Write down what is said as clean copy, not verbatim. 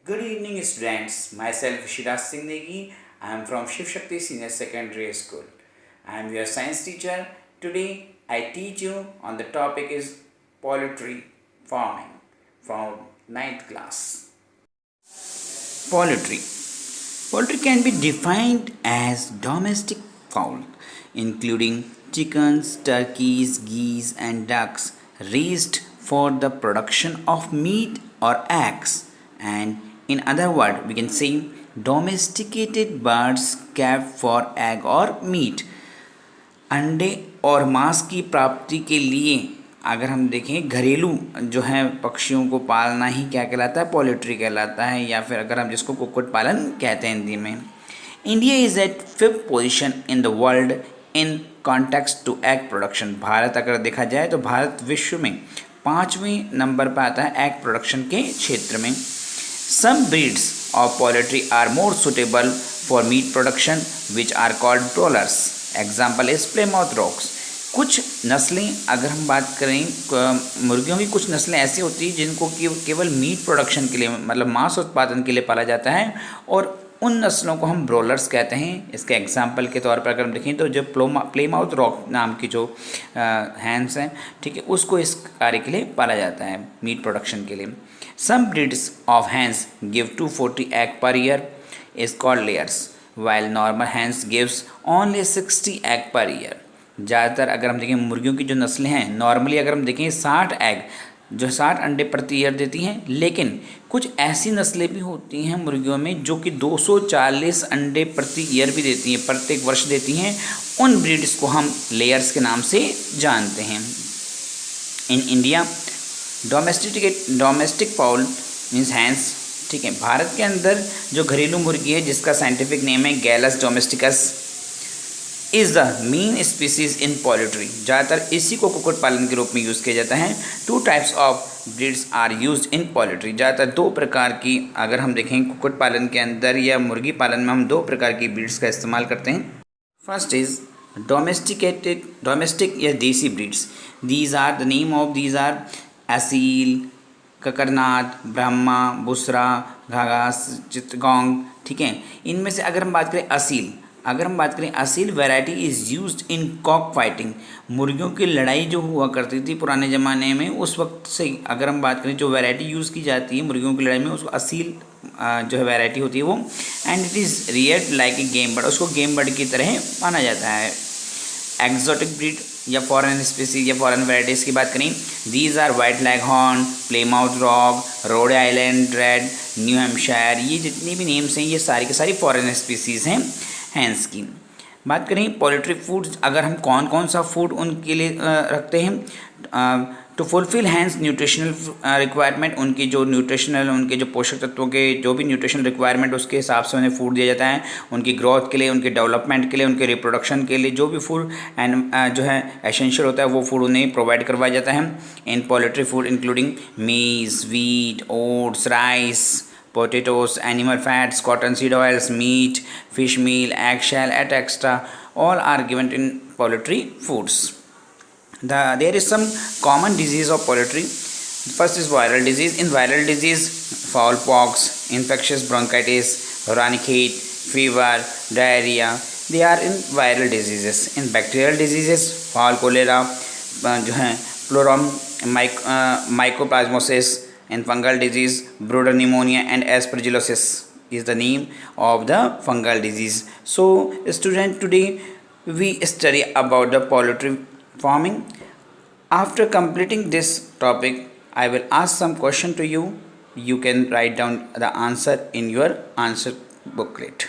Good evening, students. Myself Shiraj Singh Negi. I am from Shiv Shakti Senior Secondary School. I am your science teacher. Today, I teach you on the topic is poultry farming from ninth class. Poultry. Poultry can be defined as domestic fowl, including chickens, turkeys, geese, and ducks raised for the production of meat or eggs, and in other words, we can say domesticated birds kept for egg or meat. अंडे और मांस की प्राप्ति के लिए अगर हम देखें घरेलू जो है पक्षियों को पालना ही क्या कहलाता है, पोल्ट्री कहलाता है, या फिर अगर हम जिसको कुक्कुट पालन कहते हैं हिंदी में. India is at 5th position in the world in context to egg production. Bharat अगर देखा जाए तो भारत विश्व में 5वें नंबर पर आता है एग प्रोडक्शन के क्षेत्र में. Some breeds of poultry are more suitable for meat production which are called broilers. Example is Plymouth Rocks. कुछ नस्लें अगर हम बात करें मुर्गियों की, कुछ नस्लें ऐसी होती हैं जिनको केवल मीट प्रोडक्शन के लिए मतलब मांस उत्पादन के लिए पाला जाता है, और उन नस्लों को हम ब्रॉयलर्स कहते हैं. इसके एग्जाम्पल के तौर पर अगर हम देखें तो जो प्लेमाउथ रॉक नाम की जो हैंस हैं, ठीक है, उसको इस कार्य के लिए पाला जाता है मीट प्रोडक्शन के लिए. Some breeds of hens give 240 egg per year is called layers, while normal hens gives only 60 egg per year. ज़्यादातर अगर हम देखें मुर्गियों की जो नस्लें हैं, नॉर्मली अगर हम देखें 60 अंडे प्रति ईयर देती हैं, लेकिन कुछ ऐसी नस्लें भी होती हैं मुर्गियों में जो कि 240 अंडे प्रति ईयर भी देती हैं, प्रत्येक वर्ष देती हैं. उन ब्रीड्स को हम लेयर्स के नाम से जानते हैं. In India domestic fowl means hens, ठीक है. भारत के अंदर जो घरेलू मुर्गी है जिसका साइंटिफिक नेम है Gallus domesticus is the main species in poultry. ज़्यादातर इसी को कुक्कुट पालन के रूप में यूज़ किया जाता है. 2 types of breeds are used in poultry. ज़्यादातर 2 प्रकार की अगर हम देखें कुक्कुट पालन के अंदर या मुर्गी पालन में हम 2 प्रकार की ब्रीड्स का इस्तेमाल करते हैं. फर्स्ट इज़ डोमेस्टिक या desi breeds. These are the name of these are Aseel, Kadaknath, Brahma, Busra, Ghagus, Chittagong, ठीक है. इनमें से अगर हम बात करें Aseel variety is used in cock fighting. मुर्गियों की लड़ाई जो हुआ करती थी पुराने ज़माने में, उस वक्त से अगर हम बात करें जो वैरायटी यूज़ की जाती है मुर्गियों की लड़ाई में, उसको असील जो है वैरायटी होती है वो. And it is reared like a game bird. उसको गेम बर्ड की तरह माना जाता है. एक्जोटिक ब्रीड या फॉरेन स्पीसीज या फॉरेन वैराइटीज़ की बात करें, these are white Leghorn, Plymouth Rock, Rhode Island Red, New Hampshire. ये जितनी भी नेम्स हैं ये सारी की सारी फॉरेन स्पीसीज़ हैं हैंस की. बात करें पोल्ट्री फूड्स, अगर हम कौन कौन सा फूड उनके लिए रखते हैं. To fulfil hens nutritional requirement, उनकी जो न्यूट्रिशनल उनके जो पोषक तत्वों के जो भी न्यूट्रिशनल रिक्वायरमेंट उसके हिसाब से उन्हें फूड दिया जाता है. उनकी ग्रोथ के लिए, उनके डेवलपमेंट के लिए, उनके रिप्रोडक्शन के लिए जो भी फूड एंड जो है एसेंशियल होता है वो फूड उन्हें प्रोवाइड करवाया जाता है. इन पोल्ट्री फूड इंक्लूडिंग मीज, wheat, oats, rice, potatoes, animal fats, cotton seed oils, meat, fish meal, eggshell, etc. All are given in poultry foods. There is some common disease of poultry. First is viral disease. In viral disease, fowl pox, infectious bronchitis, ranicate, fever, diarrhea, they are in viral diseases. In bacterial diseases, fowl cholera, जो है प्लोरम mycoplasmosis. In fungal disease, broader pneumonia and aspergillosis is the name of the fungal disease. So student, today we study about the poultry farming. After completing this topic, I will ask some question to you. You can write down the answer in your answer booklet.